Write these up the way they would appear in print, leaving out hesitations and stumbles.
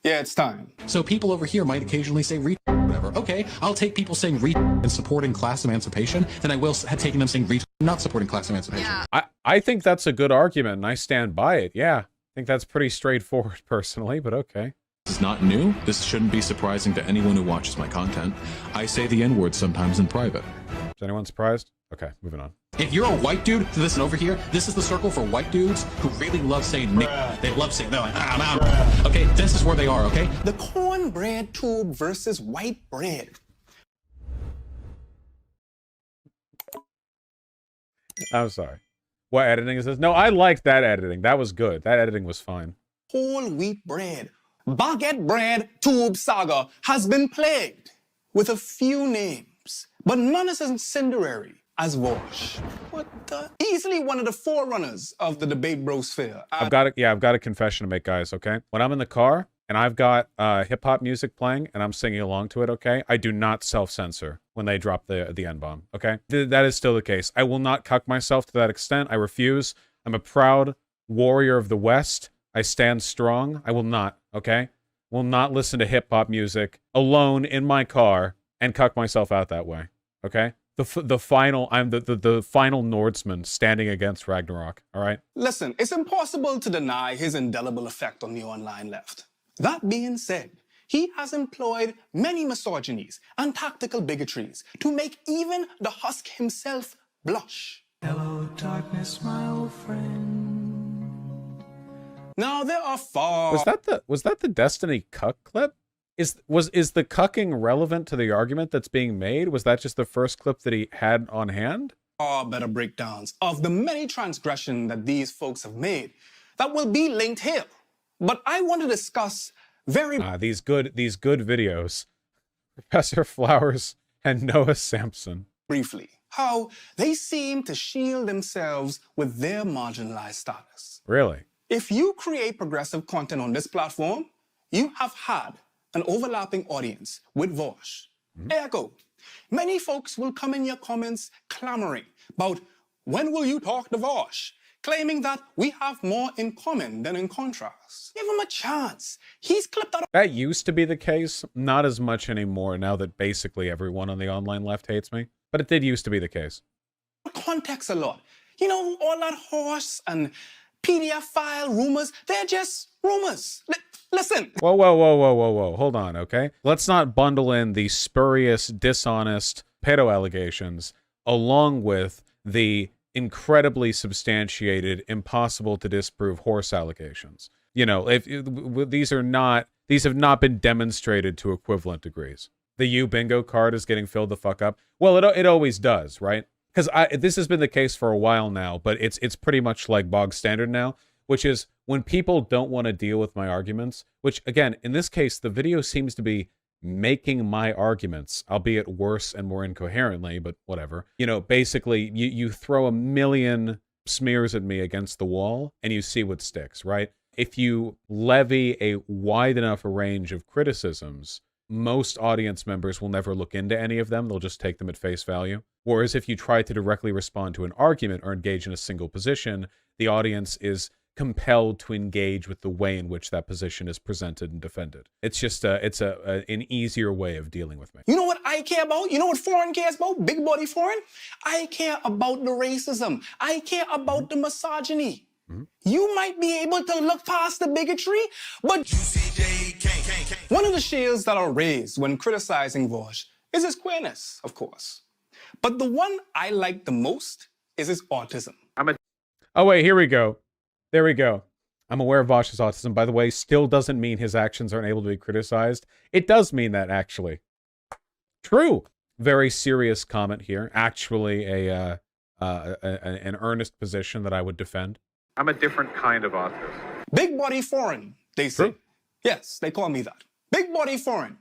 Yeah, it's time. So people over here might occasionally say whatever. Okay, I'll take people saying and supporting class emancipation than I will have taken them saying not supporting class emancipation. Yeah. I think that's a good argument, and I stand by it. Yeah, I think that's pretty straightforward personally, but okay. This is not new. This shouldn't be surprising to anyone who watches my content. I say the N-word sometimes in private. Is anyone surprised? Okay, moving on. If you're a white dude, listen over here. This is the circle for white dudes who really love saying Nick. They love saying, they're like, I'm out. Okay, this is where they are, okay? The cornbread tube versus white bread. I'm sorry. What editing is this? No, I liked that editing. That was good. That editing was fine. Whole wheat bread. Baguette bread tube saga has been plagued with a few names, but none as incendiary as Vaush. What the? Easily one of the forerunners of the debate brosphere. I've got a confession to make, guys, okay? When I'm in the car and I've got hip-hop music playing and I'm singing along to it, okay? I do not self-censor when they drop the N-bomb, okay? That is still the case. I will not cuck myself to that extent. I refuse. I'm a proud warrior of the West. I stand strong. I will not, okay? Will not listen to hip-hop music alone in my car and cuck myself out that way, okay? The final, I'm the final Nordsman standing against Ragnarok, all right? Listen, it's impossible to deny his indelible effect on the online left. That being said, he has employed many misogynies and tactical bigotries to make even the husk himself blush. Hello, darkness, my old friend. Now there are far... Was that the Destiny cuck clip? Is the cucking relevant to the argument that's being made? Was that just the first clip that he had on hand? Far better breakdowns of the many transgressions that these folks have made that will be linked here. But I want to discuss these good videos. Professor Flowers and Noah Sampson. Briefly, how they seem to shield themselves with their marginalized status. Really? If you create progressive content on this platform, you have had an overlapping audience with Vaush. Ergo, many folks will come in your comments clamoring about when will you talk to Vaush, claiming that we have more in common than in contrast. Give him a chance. He's clipped out. That used to be the case, not as much anymore now that basically everyone on the online left hates me. But it did used to be the case. Context a lot. You know, all that horse and PDF file rumors, they're just rumors. Listen. Whoa. Hold on, okay? Let's not bundle in the spurious, dishonest pedo allegations along with the incredibly substantiated, impossible to disprove horse allegations. You know, these have not been demonstrated to equivalent degrees. The U bingo card is getting filled the fuck up. Well, it always does, right? Because this has been the case for a while now, but it's pretty much like bog standard now, which is when people don't want to deal with my arguments, which again, in this case, the video seems to be making my arguments, albeit worse and more incoherently, but whatever. You know, basically, you throw a million smears at me against the wall and you see what sticks, right? If you levy a wide enough range of criticisms, most audience members will never look into any of them. They'll just take them at face value. Whereas if you try to directly respond to an argument or engage in a single position, the audience is compelled to engage with the way in which that position is presented and defended. It's just an easier way of dealing with me. You know what I care about? You know what foreign cares about? Big body foreign? I care about the racism. I care about the misogyny. You might be able to look past the bigotry, but one of the shields that are raised when criticizing Vaush is his queerness, of course. But the one I like the most is his autism. Oh wait, here we go. There we go. I'm aware of Vaush's autism, by the way. Still doesn't mean his actions aren't able to be criticized. It does mean that, actually. True. Very serious comment here. Actually, an earnest position that I would defend. I'm a different kind of autist. Big body foreign, they say. True. Yes, they call me that. Big body foreign.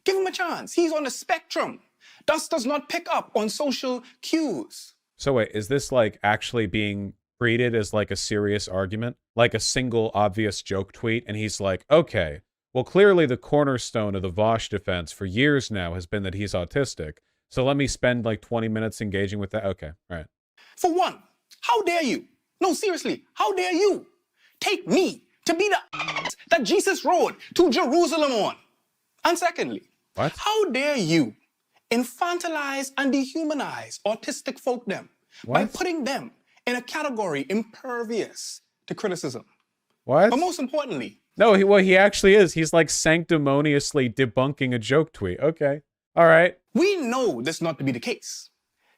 Give him a chance. He's on the spectrum. Thus does not pick up on social cues. So wait, is this like actually being treated as like a serious argument? Like a single obvious joke tweet? And he's like, okay, well, clearly the cornerstone of the Vaush defense for years now has been that he's autistic. So let me spend like 20 minutes engaging with that. Okay, all right. For one, how dare you? No, seriously, how dare you take me to be the that Jesus rode to Jerusalem on. And secondly, What? how dare you infantilize and dehumanize autistic folk them by What? putting them in a category impervious to criticism. What? But most importantly, No, he actually is. He's like sanctimoniously debunking a joke tweet. Okay. All right. we know this not to be the case.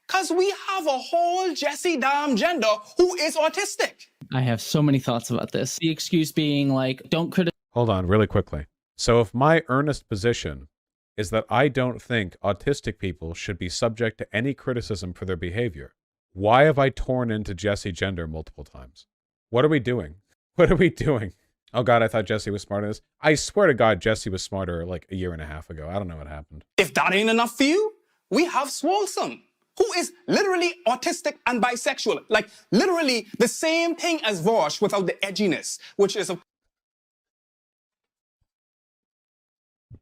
Because we have a whole Jesse damn gender who is autistic. I have so many thoughts about this. The excuse being like, don't criticize. Hold on really quickly. So if my earnest position is that I don't think autistic people should be subject to any criticism for their behavior, why have I torn into Jesse gender multiple times? What are we doing? What are we doing? Oh God, I thought Jesse was smarter than this. I swear to God, Jesse was smarter like a year and a half ago. I don't know what happened. If that ain't enough for you, we have Swolsome, who is literally autistic and bisexual. Like literally the same thing as Vaush without the edginess, which is a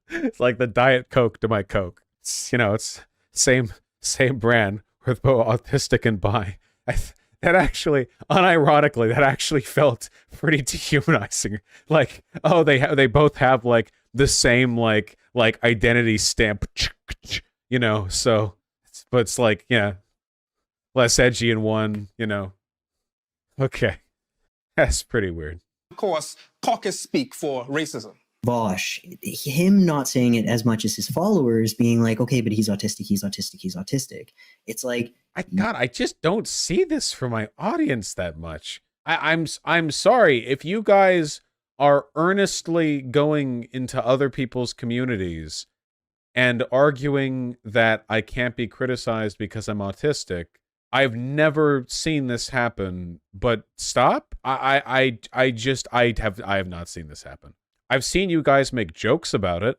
It's like the Diet Coke to my Coke. It's, you know, it's same brand with both autistic and bi. That actually, unironically, that actually felt pretty dehumanizing. Like, oh, they both have like the same like identity stamp, you know. So, but it's like, yeah, less edgy in one, you know. Okay, that's pretty weird. of course, caucus speak for racism. Vaush, him not saying it as much as his followers being like, okay, but he's autistic, he's autistic, he's autistic. It's like, I just don't see this for my audience that much. I'm sorry if you guys are earnestly going into other people's communities and arguing that I can't be criticized because I'm autistic. I've never seen this happen, but stop. I have not seen this happen. I've seen you guys make jokes about it.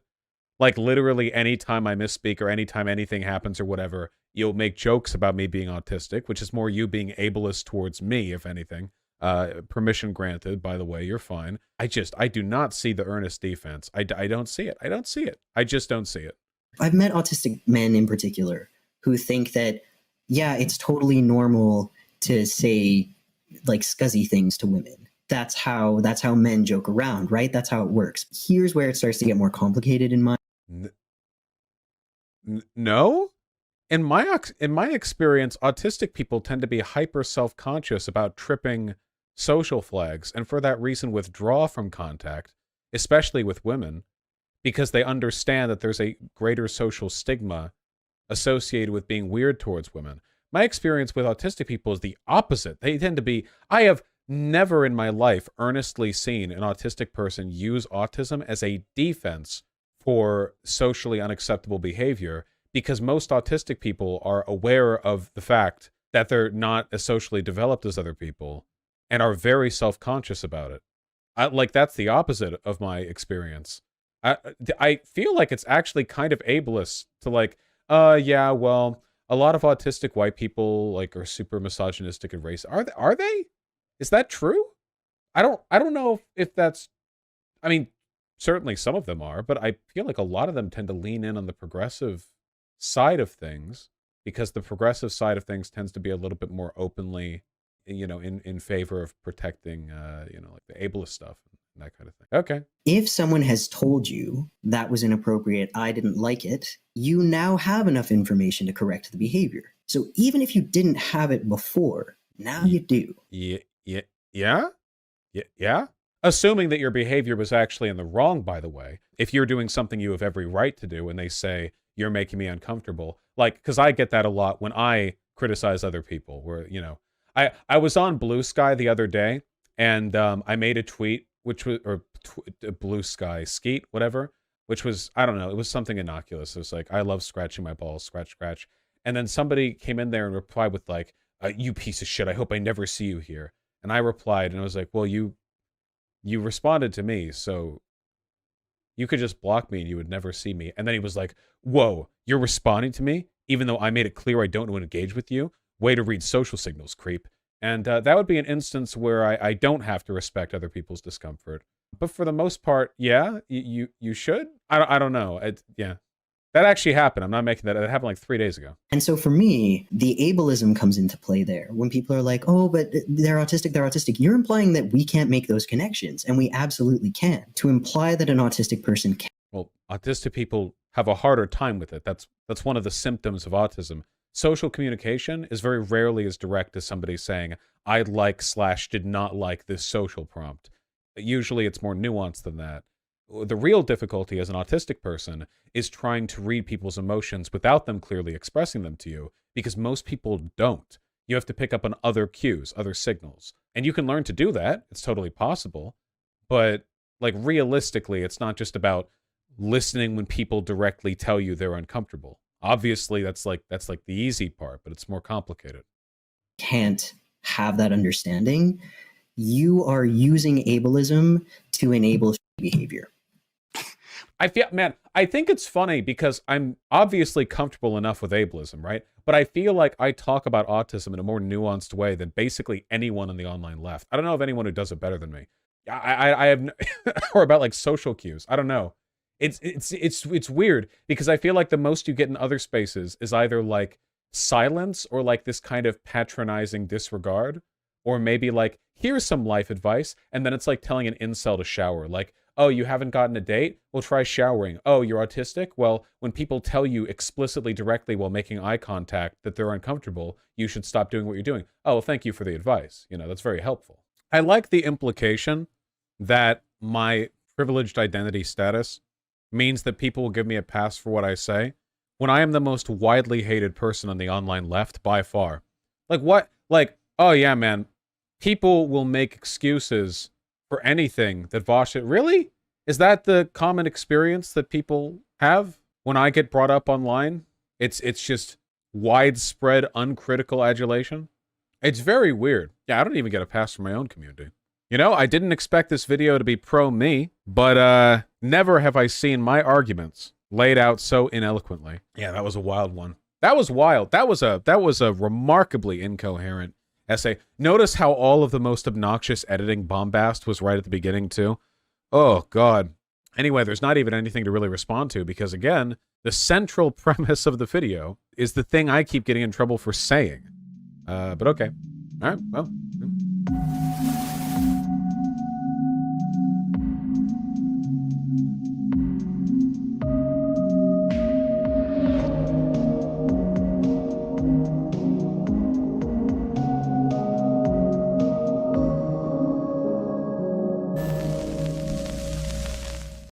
Like literally anytime I misspeak or anytime anything happens or whatever, you'll make jokes about me being autistic, which is more you being ableist towards me, if anything. Permission granted, by the way, you're fine. I do not see the earnest defense. I don't see it. I don't see it. I just don't see it. I've met autistic men in particular who think that, yeah, it's totally normal to say like scuzzy things to women. That's how men joke around, right? That's how it works. Here's where it starts to get more complicated in my No? In my experience, autistic people tend to be hyper self-conscious about tripping social flags, and for that reason withdraw from contact, especially with women, because they understand that there's a greater social stigma associated with being weird towards women. My experience with autistic people is the opposite. They tend to be, I have never in my life earnestly seen an autistic person use autism as a defense for socially unacceptable behavior, because most autistic people are aware of the fact that they're not as socially developed as other people and are very self-conscious about it. Like, that's the opposite of my experience. I feel like it's actually kind of ableist to like, yeah, well, a lot of autistic white people like are super misogynistic and racist. Are they? Is that true? I don't know if that's, I mean, certainly some of them are, but I feel like a lot of them tend to lean in on the progressive side of things, because the progressive side of things tends to be a little bit more openly, you know, in favor of protecting, you know, like the ableist stuff and that kind of thing. Okay. If someone has told you that was inappropriate, I didn't like it, you now have enough information to correct the behavior. So even if you didn't have it before, now you do. Yeah. Assuming that your behavior was actually in the wrong, by the way. If you're doing something you have every right to do and they say, you're making me uncomfortable. Like, because I get that a lot when I criticize other people, where, you know, I was on Blue Sky the other day, and I made a tweet, which was, or Blue Sky Skeet, whatever, which was, I don't know, it was something innocuous. It was like, I love scratching my balls, scratch, scratch. And then somebody came in there and replied with like, you piece of shit, I hope I never see you here. And I replied, and I was like, well, you responded to me, so you could just block me and you would never see me. And then he was like, whoa, you're responding to me, even though I made it clear I don't want to engage with you? Way to read social signals, creep. And that would be an instance where I don't have to respect other people's discomfort. But for the most part, yeah, you should. I don't know. Yeah, That actually happened. I'm not making that. It happened like 3 days ago. And so for me, the ableism comes into play there. When people are like, oh, but they're autistic. You're implying that we can't make those connections. And we absolutely can. To imply that an autistic person can. Well, autistic people have a harder time with it. That's one of the symptoms of autism. Social communication is very rarely as direct as somebody saying, I like / did not like this social prompt. Usually it's more nuanced than that. The real difficulty as an autistic person is trying to read people's emotions without them clearly expressing them to you, because most people don't. You have to pick up on other cues, other signals. And you can learn to do that. It's totally possible. But like realistically, it's not just about listening when people directly tell you they're uncomfortable. Obviously, that's like the easy part, but it's more complicated. Can't have that understanding. You are using ableism to enable behavior. I think it's funny because I'm obviously comfortable enough with ableism, right? But I feel like I talk about autism in a more nuanced way than basically anyone on the online left. I don't know of anyone who does it better than me. I have, or about like social cues. I don't know. It's weird because I feel like the most you get in other spaces is either like silence or like this kind of patronizing disregard, or maybe like, here's some life advice, and then it's like telling an incel to shower, like, oh, you haven't gotten a date? Well, try showering. Oh, you're autistic? Well, when people tell you explicitly, directly, while making eye contact that they're uncomfortable, you should stop doing what you're doing. Oh, well, thank you for the advice. You know, that's very helpful. I like the implication that my privileged identity status means that people will give me a pass for what I say, when I am the most widely hated person on the online left by far. Like, what? Like, oh, yeah, man. People will make excuses for anything that Vaush... Really? Is that the common experience that people have when I get brought up online? It's just widespread, uncritical adulation? It's very weird. Yeah, I don't even get a pass from my own community. You know, I didn't expect this video to be pro-me, but never have I seen my arguments laid out so ineloquently. Yeah, that was a wild one. That was wild. That was a remarkably incoherent essay. Notice how all of the most obnoxious editing bombast was right at the beginning, too. Oh, God. Anyway, there's not even anything to really respond to because, again, the central premise of the video is the thing I keep getting in trouble for saying. But okay. All right, well...